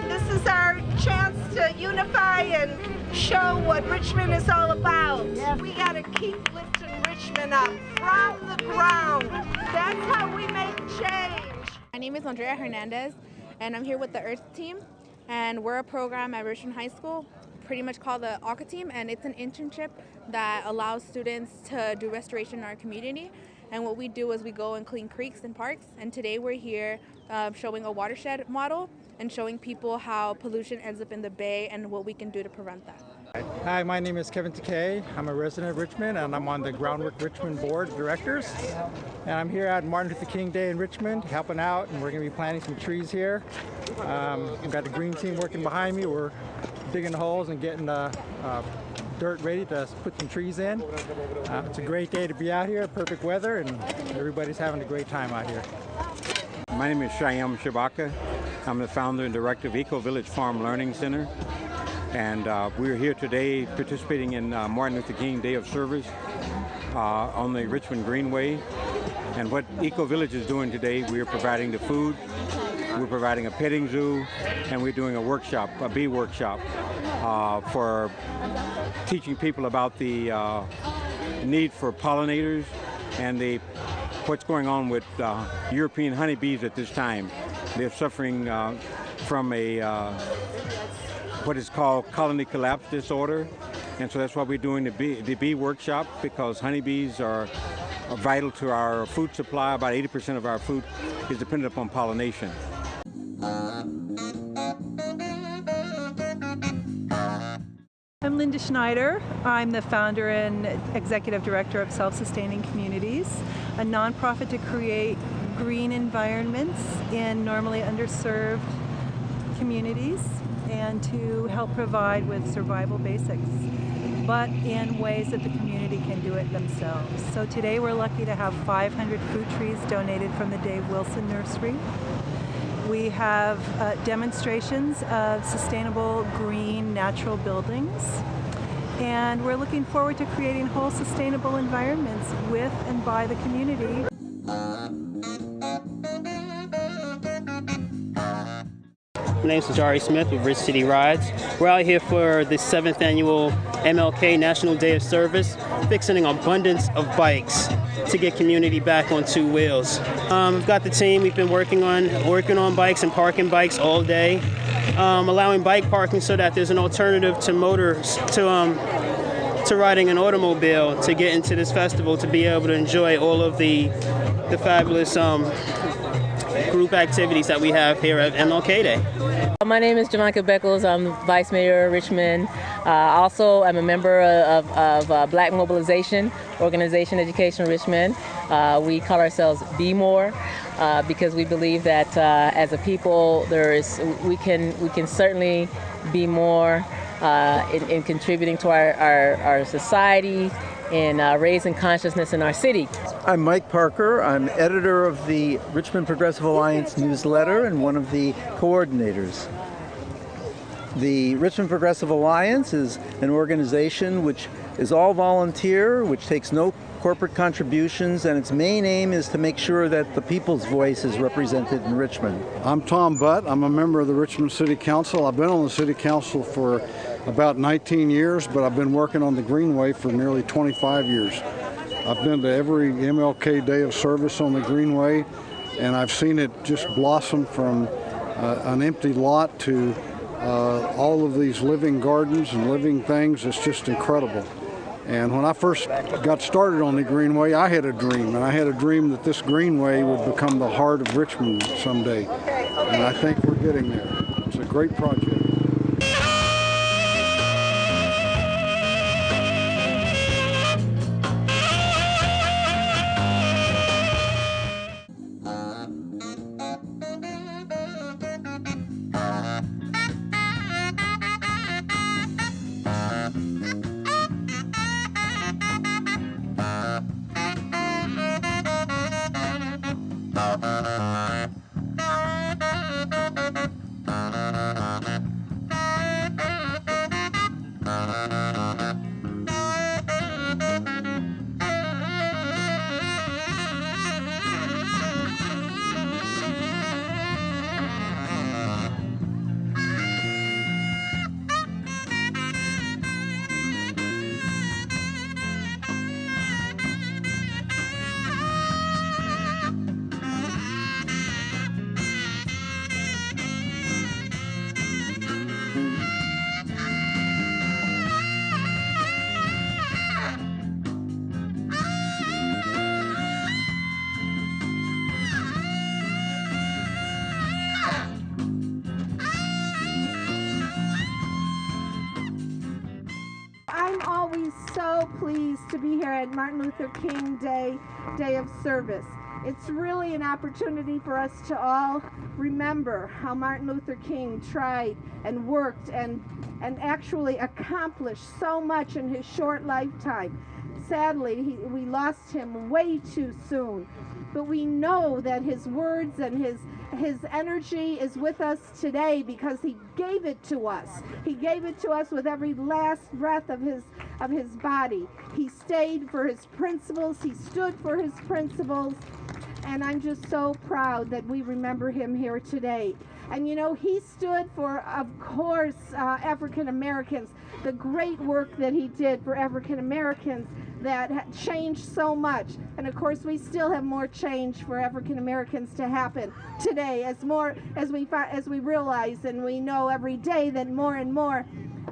This is our chance to unify and show what Richmond is all about. We got to keep lifting Richmond up from the ground. That's how we make change. My name is Andrea Hernandez, and I'm here with the Earth Team, and we're a program at Richmond High School, pretty much called the ACA Team, and it's an internship that allows students to do restoration in our community. And what we do is we go and clean creeks and parks, and today we're here showing a watershed model and showing people how pollution ends up in the bay and what we can do to prevent that. Hi, my name is Kevin Takei. I'm a resident of Richmond, and I'm on the Groundwork Richmond Board of Directors. And I'm here at Martin Luther King Day in Richmond, helping out, and we're going to be planting some trees here. We've got the green team working behind me. We're digging the holes and getting the dirt ready to put some trees in. It's a great day to be out here, perfect weather, and everybody's having a great time out here. My name is Shyam Shabaka. I'm the founder and director of Eco Village Farm Learning Center. And we're here today participating in Martin Luther King Day of Service on the Richmond Greenway. And what Eco Village is doing today, we're providing the food, we're providing a petting zoo, and we're doing a workshop, a bee workshop, for teaching people about the need for pollinators and what's going on with European honeybees at this time. They're suffering from what is called colony collapse disorder, and so that's why we're doing the bee workshop, because honeybees are vital to our food supply. About 80% of our food is dependent upon pollination. I'm Linda Schneider. I'm the founder and executive director of Self-Sustaining Communities, a nonprofit to create green environments in normally underserved communities and to help provide with survival basics, but in ways that the community can do it themselves. So today we're lucky to have 500 fruit trees donated from the Dave Wilson Nursery. We have demonstrations of sustainable green natural buildings, and we're looking forward to creating whole sustainable environments with and by the community. My name is Jari Smith with Rich City Rides. We're out here for the 7th annual MLK National Day of Service, fixing an abundance of bikes to get community back on two wheels. We've got the team. We've been working on bikes and parking bikes all day, allowing bike parking so that there's an alternative to motors, to riding an automobile to get into this festival, to be able to enjoy all of the fabulous group activities that we have here at MLK Day. My name is Jamaica Beckles. I'm Vice Mayor of Richmond. Also, I'm a member of Black Mobilization Organization Education Richmond. We call ourselves Be More because we believe that as a people, we can certainly be more in contributing to our society and raising consciousness in our city. I'm Mike Parker. I'm editor of the Richmond Progressive Alliance newsletter and one of the coordinators. The Richmond Progressive Alliance is an organization which is all volunteer, which takes no corporate contributions, and its main aim is to make sure that the people's voice is represented in Richmond. I'm Tom Butt. I'm a member of the Richmond City Council. I've been on the City Council for about 19 years, but I've been working on the Greenway for nearly 25 years. I've been to every MLK Day of Service on the Greenway, and I've seen it just blossom from an empty lot to all of these living gardens and living things. It's just incredible. And when I first got started on the Greenway, I had a dream, and I had a dream that this Greenway would become the heart of Richmond someday. And I think we're getting there. It's a great project. I'm always so pleased to be here at Martin Luther King Day of Service. It's really an opportunity for us to all remember how Martin Luther King tried and worked and actually accomplished so much in his short lifetime. Sadly, we lost him way too soon. But we know that his words and his energy is with us today because he gave it to us. He gave it to us with every last breath of his body. He stayed for his principles. He stood for his principles. And I'm just so proud that we remember him here today. And you know, he stood for, of course, African Americans, the great work that he did for African Americans that changed so much. And of course, we still have more change for African Americans to happen today, as we realize and we know every day that more and more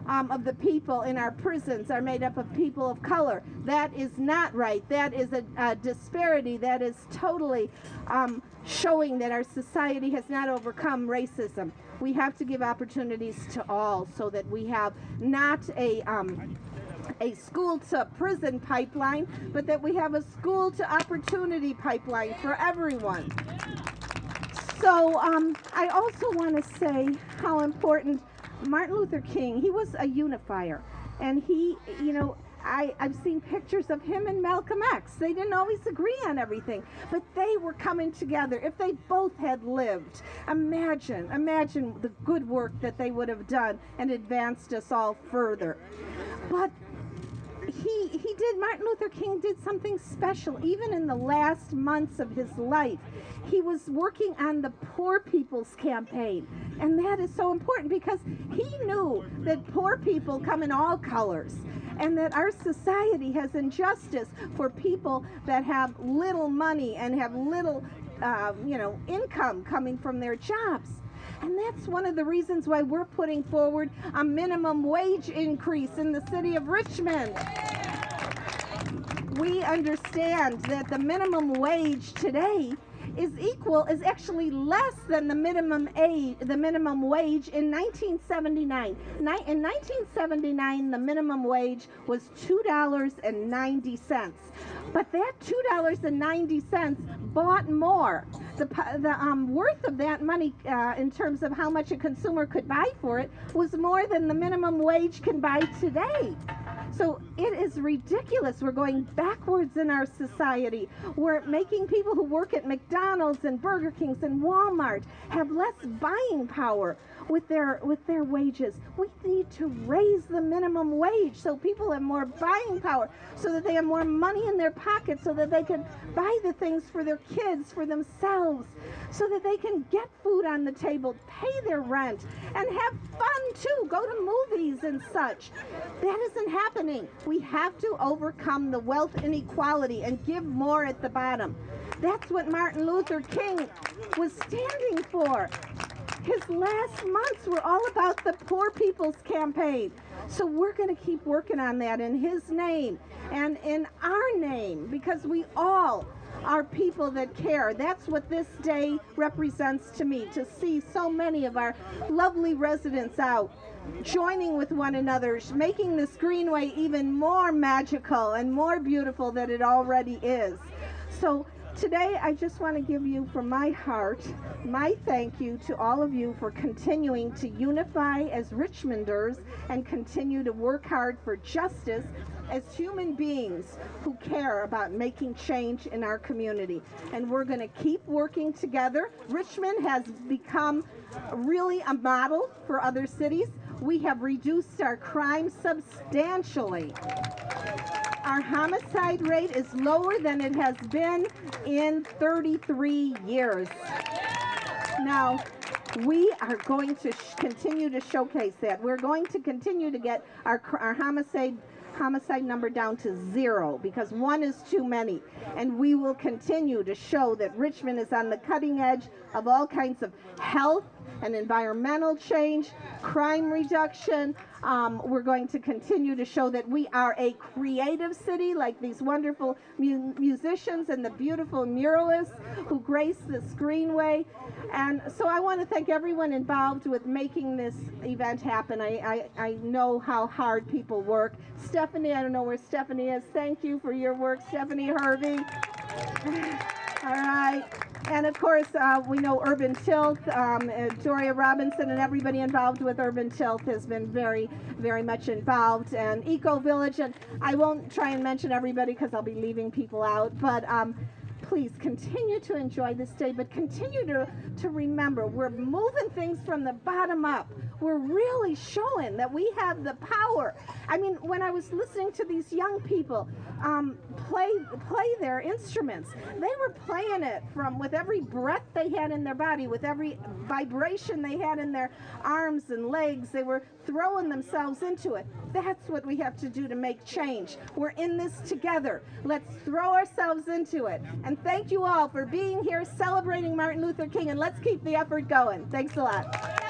of the people in our prisons are made up of people of color. That is not right. That is a disparity that is totally showing that our society has not overcome racism. We have to give opportunities to all so that we have not a school to prison pipeline, but that we have a school to opportunity pipeline for everyone. So I also want to say how important Martin Luther King, he was a unifier. And he, you know, I've seen pictures of him and Malcolm X. They didn't always agree on everything, but they were coming together. If they both had lived, imagine the good work that they would have done and advanced us all further. But Martin Luther King did something special. Even in the last months of his life, he was working on the Poor People's Campaign. And that is so important because he knew that poor people come in all colors and that our society has injustice for people that have little money and have little, income coming from their jobs. And that's one of the reasons why we're putting forward a minimum wage increase in the City of Richmond. We understand that the minimum wage today is actually less than the minimum wage in 1979. In 1979, the minimum wage was $2.90. But that $2.90 bought more. The worth of that money in terms of how much a consumer could buy for it was more than the minimum wage can buy today. So it is ridiculous. We're going backwards in our society. We're making people who work at McDonald's and Burger King's and Walmart have less buying power with their wages. We need to raise the minimum wage so people have more buying power, so that they have more money in their pockets, so that they can buy the things for their kids, for themselves, so that they can get food on the table, pay their rent, and have fun too, go to movies and such. That isn't happening. We have to overcome the wealth inequality and give more at the bottom. That's what Martin Luther King was standing for. His last months were all about the Poor People's Campaign. So we're going to keep working on that in his name and in our name, because we all are people that care. That's what this day represents to me, to see so many of our lovely residents out joining with one another, making this Greenway even more magical and more beautiful than it already is. So today, I just want to give you from my heart my thank you to all of you for continuing to unify as Richmonders and continue to work hard for justice as human beings who care about making change in our community. And we're going to keep working together. Richmond has become really a model for other cities. We have reduced our crime substantially. Our homicide rate is lower than it has been in 33 years. Now, we are going to continue to showcase that. We're going to continue to get our homicide number down to 0, because 1 is too many. And we will continue to show that Richmond is on the cutting edge of all kinds of health and environmental change, crime reduction. We're going to continue to show that we are a creative city, like these wonderful musicians and the beautiful muralists who grace this Greenway. And so I want to thank everyone involved with making this event happen. I know how hard people work. Stephanie. I don't know where Stephanie is. Thank you for your work, Stephanie Hervey. All right. And of course, we know Urban Tilth, Doria Robinson, and everybody involved with Urban Tilth has been very, very much involved. And Eco Village, and I won't try and mention everybody because I'll be leaving people out, but please continue to enjoy this day, but continue to remember we're moving things from the bottom up. We're really showing that we have the power. I mean, when I was listening to these young people play their instruments, they were playing it with every breath they had in their body, with every vibration they had in their arms and legs. They were throwing themselves into it. That's what we have to do to make change. We're in this together. Let's throw ourselves into it. And thank you all for being here celebrating Martin Luther King, and let's keep the effort going. Thanks a lot.